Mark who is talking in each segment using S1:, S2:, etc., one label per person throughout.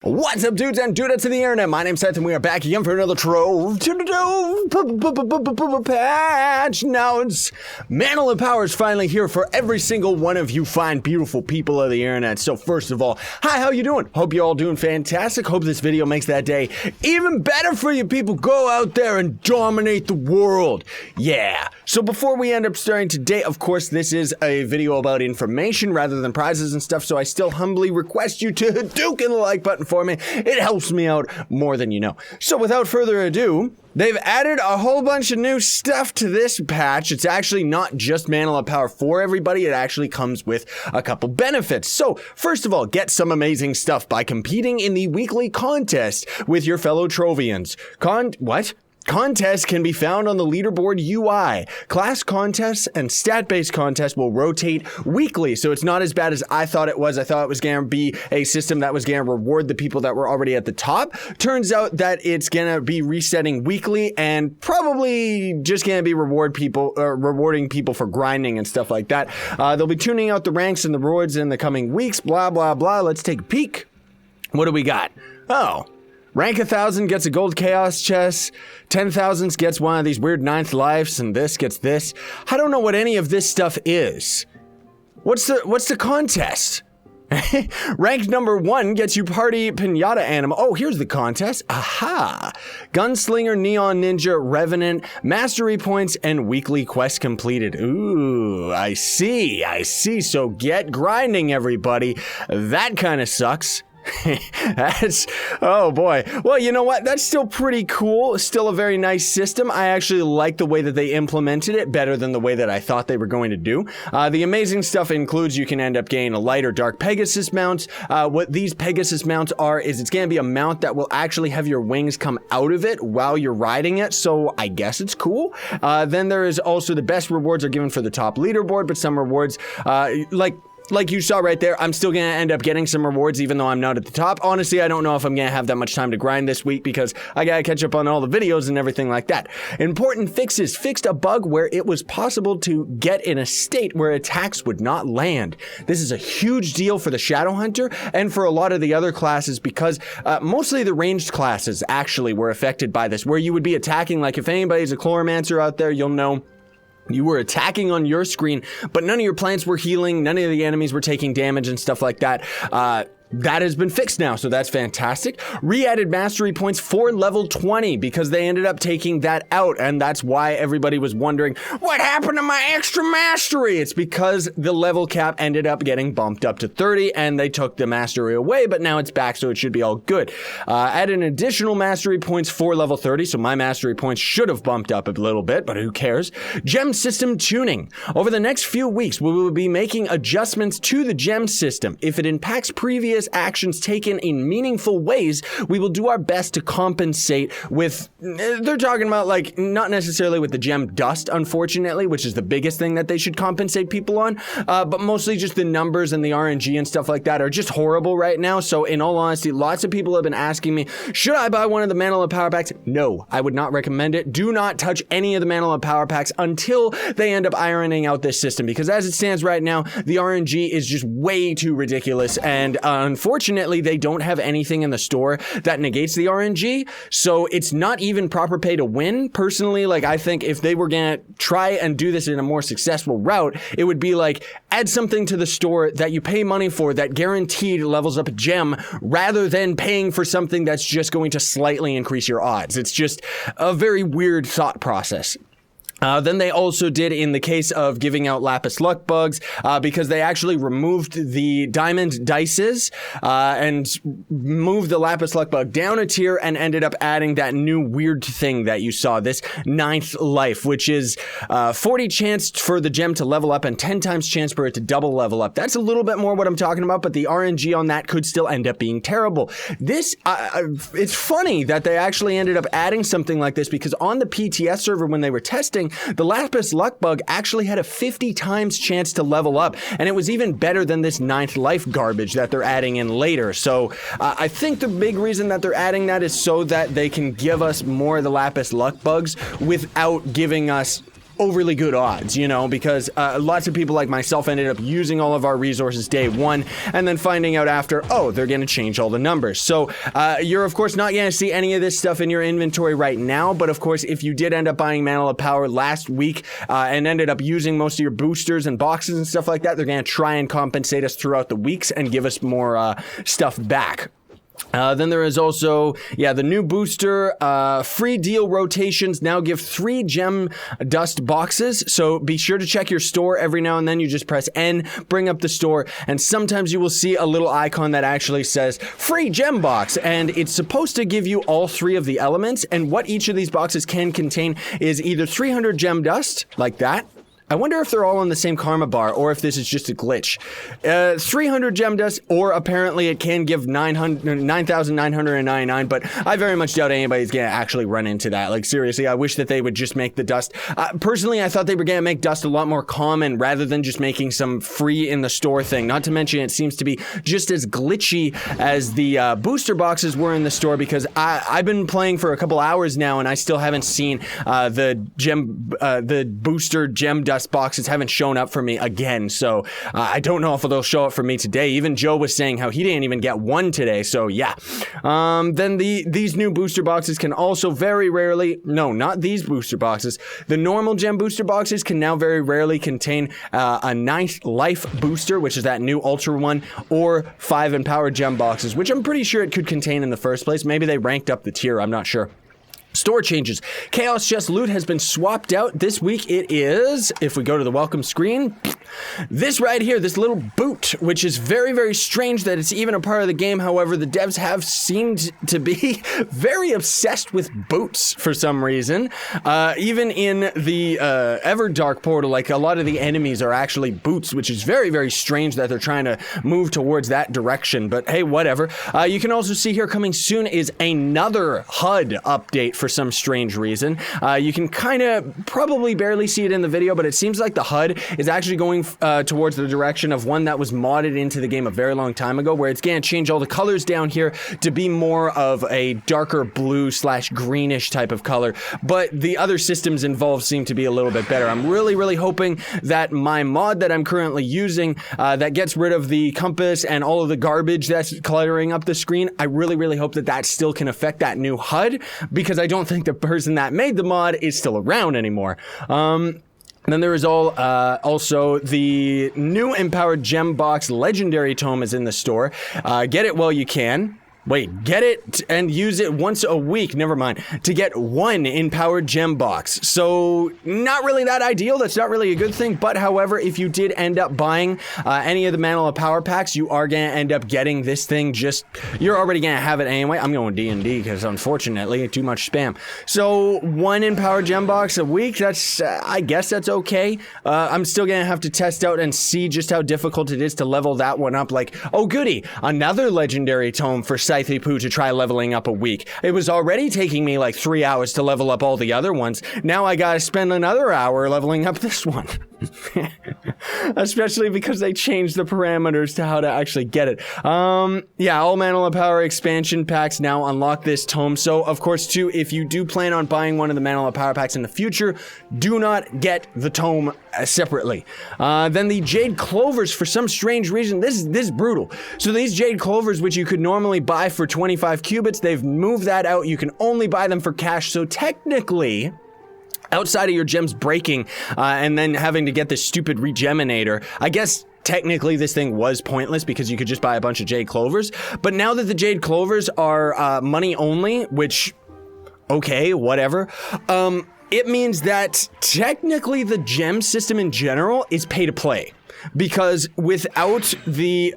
S1: What's up, dudes and dudettes of the internet? My name's Scythe, and we are back again for another Trove patch. Now it's Mantle and Power is finally here for every single one of you fine, beautiful people of the internet. So first of all, hi, how you doing? Hope you're all doing fantastic. Hope this video makes that day even better for you people. Go out there and dominate the world. Yeah. So before we end up starting today, of course, this is a video about information rather than prizes and stuff. So I still humbly request you to Hadouken the like button for me. It helps me out more than you know. So without further ado, they've added a whole bunch of new stuff to this patch. It's actually not just Mantle of Power for everybody. It actually comes with a couple benefits. So first of all, get some amazing stuff by competing in the weekly contest with your fellow Trovians. Contests can be found on the leaderboard UI. Class contests and stat-based contests will rotate weekly, so it's not as bad as I thought it was. I thought it was going to be a system that was going to reward the people that were already at the top. Turns out that it's going to be resetting weekly and probably just going to be rewarding people for grinding and stuff like that. They'll be tuning out the ranks and the rewards in the coming weeks, blah, blah, blah. Let's take a peek. What do we got? Oh. Rank 1000 gets a gold chaos chest, 10,000 gets one of these weird 9th lives, and this gets this. I don't know what any of this stuff is. What's the contest? Rank number 1 gets you party pinata animal. Oh, here's the contest. Aha! Gunslinger, Neon Ninja, Revenant, mastery points, and weekly quest completed. Ooh, I see. So get grinding, everybody. That kind of sucks. Oh boy. Well, you know what? That's still pretty cool. Still a very nice system. I actually like the way that they implemented it better than the way that I thought they were going to do. The amazing stuff includes you can end up getting a light or dark Pegasus mounts. What these Pegasus mounts are is it's going to be a mount that will actually have your wings come out of it while you're riding it. So I guess it's cool. Then there is also the best rewards are given for the top leaderboard, but some rewards, like you saw right there, I'm still going to end up getting some rewards even though I'm not at the top. Honestly, I don't know if I'm going to have that much time to grind this week because I got to catch up on all the videos and everything like that. Important fixes. Fixed a bug where it was possible to get in a state where attacks would not land. This is a huge deal for the Shadow Hunter and for a lot of the other classes because mostly the ranged classes actually were affected by this, where you would be attacking, like if anybody's a Chloromancer out there, you'll know. You were attacking on your screen, but none of your plants were healing, none of the enemies were taking damage and stuff like that. That has been fixed now, so that's fantastic. Re-added mastery points for level 20 because they ended up taking that out, and that's why everybody was wondering, what happened to my extra mastery? It's because the level cap ended up getting bumped up to 30, and they took the mastery away, but now it's back, so it should be all good. Add an additional mastery points for level 30, so my mastery points should have bumped up a little bit, but who cares? Gem system tuning. Over the next few weeks, we will be making adjustments to the gem system. If it impacts previous actions taken in meaningful ways, we will do our best to compensate with, they're talking about like, not necessarily with the gem dust, unfortunately, which is the biggest thing that they should compensate people on, but mostly just the numbers and the RNG and stuff like that are just horrible right now. So in all honesty, lots of people have been asking me, should I buy one of the Mantle of Power packs? No, I would not recommend it. Do not touch any of the Mantle of Power packs until they end up ironing out this system, because as it stands right now, the RNG is just way too ridiculous, and unfortunately, they don't have anything in the store that negates the RNG, so it's not even proper pay to win. Personally, like, I think if they were gonna try and do this in a more successful route, it would be like, add something to the store that you pay money for that guaranteed levels up a gem, rather than paying for something that's just going to slightly increase your odds. It's just a very weird thought process. Then they also did in the case of giving out Lapis Luck bugs, because they actually removed the diamond dices, and moved the Lapis Luck bug down a tier and ended up adding that new weird thing that you saw, this 9th life, which is 40 chance for the gem to level up and 10 times chance for it to double level up. That's a little bit more what I'm talking about, but the RNG on that could still end up being terrible. This, it's funny that they actually ended up adding something like this, because on the PTS server when they were testing, the Lapis Luck bug actually had a 50 times chance to level up, and it was even better than this 9th life garbage that they're adding in later. So I think the big reason that they're adding that is so that they can give us more of the Lapis Luck bugs without giving us overly good odds, you know, because lots of people like myself ended up using all of our resources day one and then finding out after, oh, they're going to change all the numbers. So you're, of course, not going to see any of this stuff in your inventory right now. But, of course, if you did end up buying Mantle of Power last week and ended up using most of your boosters and boxes and stuff like that, they're going to try and compensate us throughout the weeks and give us more stuff back. Then there is also, the new booster, free deal rotations now give 3 gem dust boxes. So be sure to check your store every now and then. You just press N, bring up the store, and sometimes you will see a little icon that actually says free gem box. And it's supposed to give you all 3 of the elements. And what each of these boxes can contain is either 300 gem dust, like that. I wonder if they're all on the same karma bar or if this is just a glitch. 300 gem dust, or apparently it can give 9,999, but I very much doubt anybody's gonna actually run into that. Like, seriously, I wish that they would just make the dust. Personally, I thought they were gonna make dust a lot more common rather than just making some free in the store thing. Not to mention, it seems to be just as glitchy as the booster boxes were in the store, because I've been playing for a couple hours now and I still haven't seen the booster gem dust boxes haven't shown up for me again, so I don't know if they'll show up for me today. Even Joe was saying how he didn't even get one today, so yeah. Then these new booster boxes can also very rarely, no, not these booster boxes, the normal gem booster boxes can now very rarely contain a nice life booster, which is that new ultra one, or 5 empowered gem boxes, which I'm pretty sure it could contain in the first place. Maybe they ranked up the tier, I'm not sure. Store changes. Chaos Chest loot has been swapped out. This week it is, if we go to the welcome screen, this right here, this little boot, which is very, very strange that it's even a part of the game. However, the devs have seemed to be very obsessed with boots for some reason. Even in the Everdark portal, like, a lot of the enemies are actually boots, which is very, very strange that they're trying to move towards that direction. But hey, whatever. You can also see here coming soon is another HUD update for some strange reason. You can kind of probably barely see it in the video, but it seems like the HUD is actually going towards the direction of one that was modded into the game a very long time ago, where it's going to change all the colors down here to be more of a darker blue / greenish type of color. But the other systems involved seem to be a little bit better. I'm really, really hoping that my mod that I'm currently using that gets rid of the compass and all of the garbage that's cluttering up the screen, I really, really hope that that still can affect that new HUD, because I don't think the person that made the mod is still around anymore. Then there is also the new Empowered Gem Box Legendary Tome is in the store. Get it while you can. Wait, get it and use it once a week, never mind, to get 1 empowered gem box. So, not really that ideal, that's not really a good thing, but however, if you did end up buying any of the Mantle of Power packs, you are going to end up getting this thing you're already going to have it anyway. I'm going D&D because unfortunately, too much spam. So, 1 empowered gem box a week, that's, I guess that's okay. I'm still going to have to test out and see just how difficult it is to level that one up. Like, oh goody, another legendary tome for ScythePlays to try leveling up a week. It was already taking me like 3 hours to level up all the other ones. Now I gotta spend another hour leveling up this one. Especially because they changed the parameters to how to actually get it. All Mantle of Power expansion packs now unlock this tome. So, of course, too, if you do plan on buying one of the Mantle of Power packs in the future, do not get the tome separately. Then the Jade Clovers, for some strange reason, this is brutal. So these Jade Clovers, which you could normally buy for 25 cubits, they've moved that out. You can only buy them for cash. So technically, outside of your gems breaking and then having to get this stupid regeminator, I guess technically this thing was pointless because you could just buy a bunch of Jade Clovers. But now that the Jade Clovers are money only, which, okay, whatever, it means that technically the gem system in general is pay to play. Because without the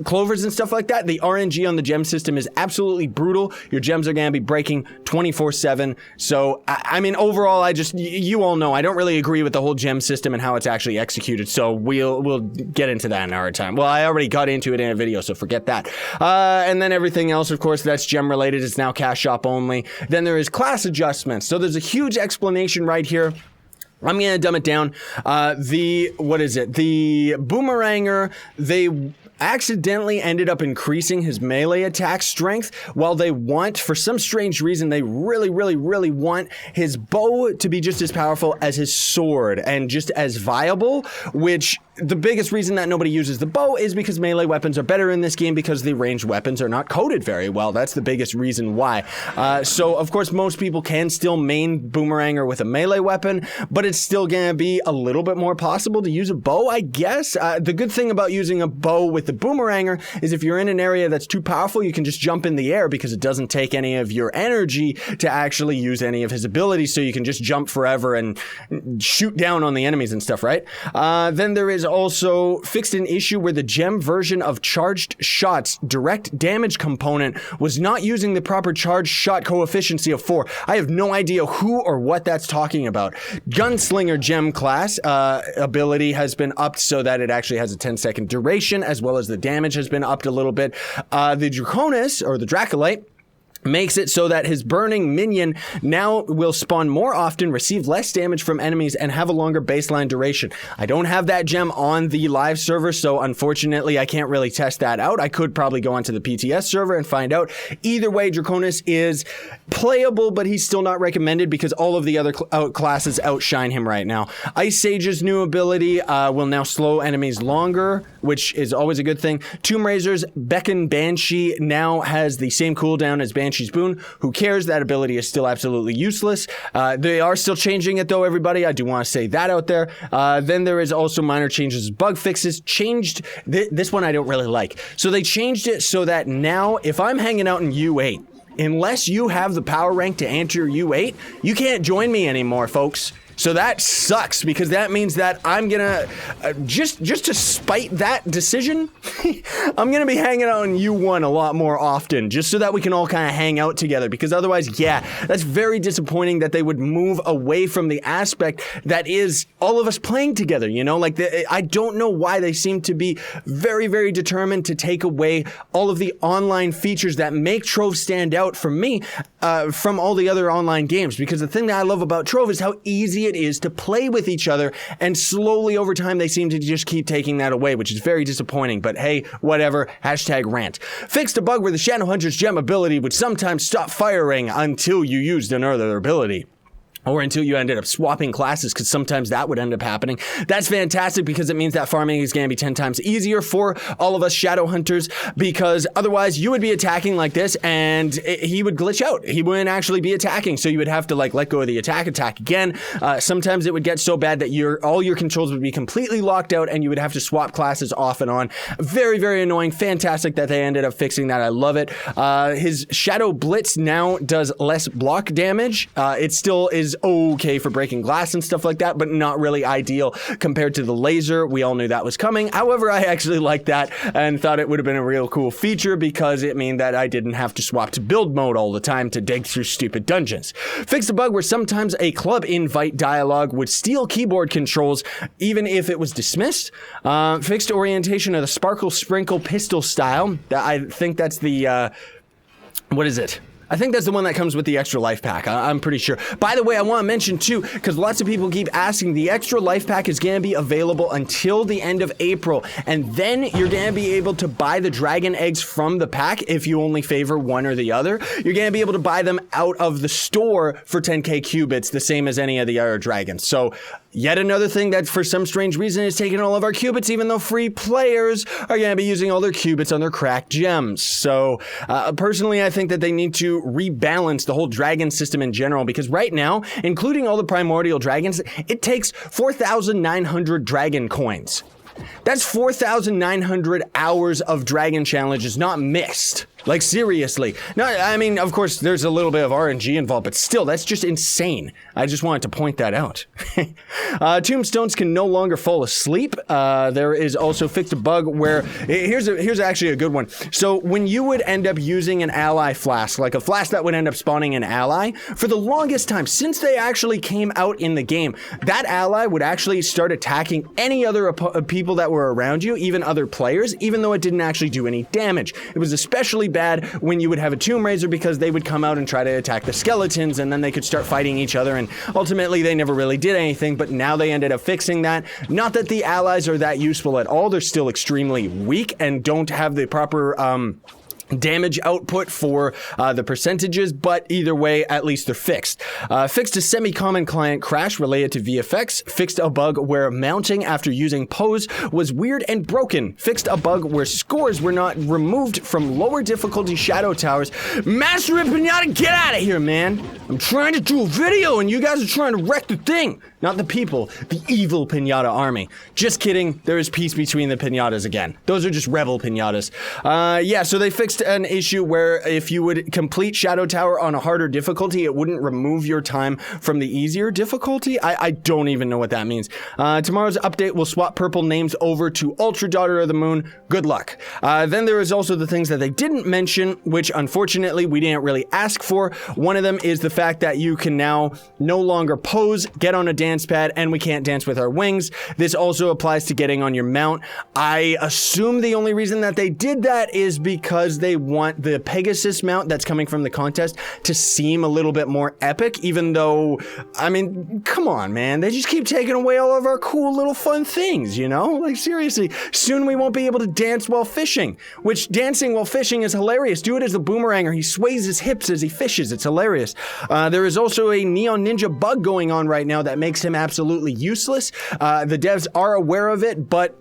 S1: clovers and stuff like that, the RNG on the gem system is absolutely brutal. Your gems are going to be breaking 24/7. So, I mean, overall, you all know, I don't really agree with the whole gem system and how it's actually executed. So we'll get into that in our time. Well, I already got into it in a video, so forget that. And then everything else, of course, that's gem related. It's now cash shop only. Then there is class adjustments. So there's a huge explanation right here. I'm going to dumb it down. The Boomeranger, accidentally ended up increasing his melee attack strength while they want, for some strange reason, they really want his bow to be just as powerful as his sword and just as viable, which the biggest reason that nobody uses the bow is because melee weapons are better in this game because the ranged weapons are not coded very well. That's the biggest reason why. So of course most people can still main boomeranger with a melee weapon, but it's still gonna be a little bit more possible to use a bow, I guess. The good thing about using a bow with the boomeranger is if you're in an area that's too powerful, you can just jump in the air because it doesn't take any of your energy to actually use any of his abilities, so you can just jump forever and shoot down on the enemies and stuff, right? Then there is also fixed an issue where the gem version of charged shots direct damage component was not using the proper charged shot coefficient of 4. I have no idea who or what that's talking about. Gunslinger gem class ability has been upped so that it actually has a 10-second duration, as well as the damage has been upped a little bit. The Draconis, or the Dracolite, makes it so that his burning minion now will spawn more often, receive less damage from enemies, and have a longer baseline duration. I don't have that gem on the live server, so unfortunately I can't really test that out. I could probably go onto the PTS server and find out. Either way, Draconis is playable, but he's still not recommended because all of the other classes outshine him right now. Ice Sage's new ability will now slow enemies longer, which is always a good thing. Tomb Raiser's Beckon Banshee now has the same cooldown as Banshee's Boon. Who cares? That ability is still absolutely useless. They are still changing it though, everybody. I do want to say that out there. Then there is also minor changes, bug fixes. Changed, this one I don't really like. So they changed it so that now if I'm hanging out in U8, unless you have the power rank to enter U8, you can't join me anymore, folks. So that sucks because that means that I'm gonna, just to spite that decision, I'm gonna be hanging out in U1 a lot more often just so that we can all kind of hang out together, because otherwise, yeah, that's very disappointing that they would move away from the aspect that is all of us playing together, you know? Like, I don't know why they seem to be very determined to take away all of the online features that make Trove stand out for me from all the other online games, because the thing that I love about Trove is how easy it is to play with each other, and slowly over time they seem to just keep taking that away, which is very disappointing, but hey, whatever. Hashtag rant. Fixed a bug where the Shadowhunter's gem ability would sometimes stop firing until you used another ability. Or until you ended up swapping classes, because sometimes that would end up happening. That's fantastic because it means that farming is going to be 10 times easier for all of us shadow hunters, because otherwise you would be attacking like this and he would glitch out. He wouldn't actually be attacking, so you would have to like let go of the attack again. Sometimes it would get so bad that all your controls would be completely locked out and you would have to swap classes off and on. Very annoying. Fantastic that they ended up fixing that. I love it. His Shadow Blitz now does less block damage. It still is okay for breaking glass and stuff like that, but not really ideal compared to the laser. We all knew that was coming. However, I actually liked that and thought it would have been a real cool feature because it meant that I didn't have to swap to build mode all the time to dig through stupid dungeons. Fixed a bug where sometimes a club invite dialogue would steal keyboard controls even if it was dismissed. Fixed orientation of the Sparkle Sprinkle pistol style. I think that's the what is it? I think that's the one that comes with the extra life pack. I'm pretty sure. By the way, I want to mention too, because lots of people keep asking, the extra life pack is going to be available until the end of April, and then you're going to be able to buy the dragon eggs from the pack if you only favor one or the other. You're going to be able to buy them out of the store for 10k qubits, the same as any of the other dragons. So yet another thing that for some strange reason is taking all of our qubits, even though free players are going to be using all their qubits on their cracked gems. So personally, I think that they need to rebalance the whole dragon system in general, because right now, including all the primordial dragons, it takes 4,900 dragon coins. That's 4,900 hours of dragon challenges not missed. Like, seriously. No, I mean, of course, there's a little bit of RNG involved, but still, that's just insane. I just wanted to point that out. Tombstones can no longer fall asleep. There is also fixed a bug where, here's actually a good one. So when you would end up using an ally flask, like a flask that would end up spawning an ally, for the longest time, since they actually came out in the game, that ally would actually start attacking any other people that were around you, even other players, even though it didn't actually do any damage. It was especially bad bad when you would have a Tomb Raiser because they would come out and try to attack the skeletons, and then they could start fighting each other, and ultimately they never really did anything, but now they ended up fixing that. Not that the allies are that useful at all, they're still extremely weak and don't have the proper damage output for the percentages, but either way, at least they're fixed. Fixed a semi-common client crash related to VFX. Fixed a bug where mounting after using pose was weird and broken. Fixed a bug where scores were not removed from lower difficulty shadow towers. Master and Pinata, get out of here, man! I'm trying to do a video and you guys are trying to wreck the thing! Not the people, the evil Pinata army. Just kidding, there is peace between the Pinatas again. Those are just rebel Pinatas. Yeah, so they fixed an issue where if you would complete Shadow Tower on a harder difficulty, it wouldn't remove your time from the easier difficulty. I don't even know what that means. Tomorrow's update will swap purple names over to Ultra Daughter of the Moon. Good luck. Then there is also the things that they didn't mention, which unfortunately we didn't really ask for. One of them is the fact that you can now no longer pose, get on a dance pad, and we can't dance with our wings. This also applies to getting on your mount. I assume the only reason that they did that is because they want the Pegasus mount that's coming from the contest to seem a little bit more epic, even though, I mean, come on, man. They just keep taking away all of our cool little fun things, you know? Like, seriously, soon we won't be able to dance while fishing, which dancing while fishing is hilarious. Do it as a boomeranger. He sways his hips as he fishes. It's hilarious. There is also a Neon Ninja bug going on right now that makes him absolutely useless. The devs are aware of it, but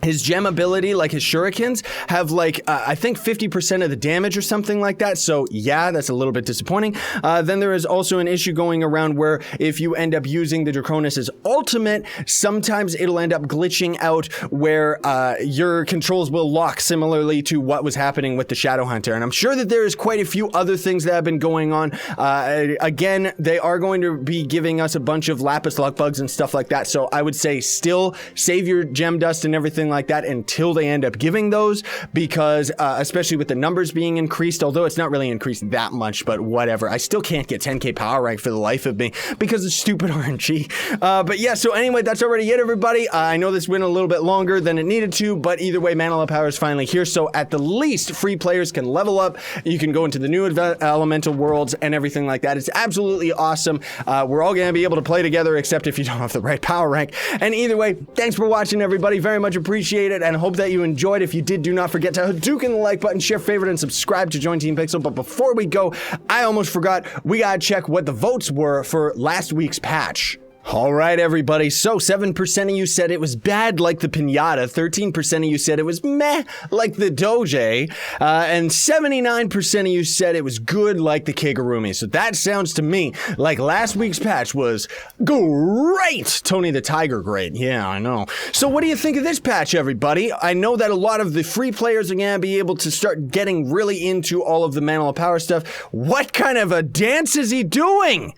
S1: his gem ability, like his shurikens, have like, I think 50% of the damage or something like that. So yeah, that's a little bit disappointing. Then there is also an issue going around where if you end up using the Draconis' ultimate, sometimes it'll end up glitching out where your controls will lock similarly to what was happening with the Shadowhunter. And I'm sure that there is quite a few other things that have been going on. Again, they are going to be giving us a bunch of lapis lock bugs and stuff like that. So I would say still save your gem dust and everything like that until they end up giving those, because especially with the numbers being increased, although it's not really increased that much, but whatever. I still can't get 10k power rank for the life of me because it's stupid RNG. But yeah, so anyway, that's already it, everybody. I know this went a little bit longer than it needed to, but either way, Mantle Power is finally here, so at the least, free players can level up. You can go into the new elemental worlds and everything like that. It's absolutely awesome. We're all going to be able to play together, except if you don't have the right power rank. And either way, thanks for watching, everybody. Very much appreciate it, and hope that you enjoyed. If you did, do not forget to Hadouken the like button, share, favorite, and subscribe to Join Team Pixel. But before we go, I almost forgot, we gotta check what the votes were for last week's patch. Alright, everybody, so 7% of you said it was bad like the Pinata, 13% of you said it was meh like the Doge, and 79% of you said it was good like the Kigurumi. So that sounds to me like last week's patch was great! Tony the Tiger great, yeah, I know. So what do you think of this patch, everybody? I know that a lot of the free players are gonna be able to start getting really into all of the Mantle of Power stuff. What kind of a dance is he doing?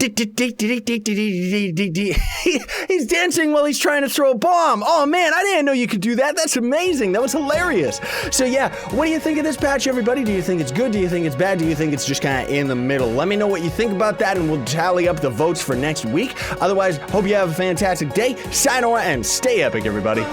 S1: He's dancing while he's trying to throw a bomb. Oh man, I didn't know you could do that. That's amazing. That was hilarious. So yeah, what do you think of this patch, everybody? Do you think it's good? Do you think it's bad? Do you think it's just kind of in the middle? Let me know what you think about that, and we'll tally up the votes for next week. Otherwise, hope you have a fantastic day. Sayonara and stay epic, everybody.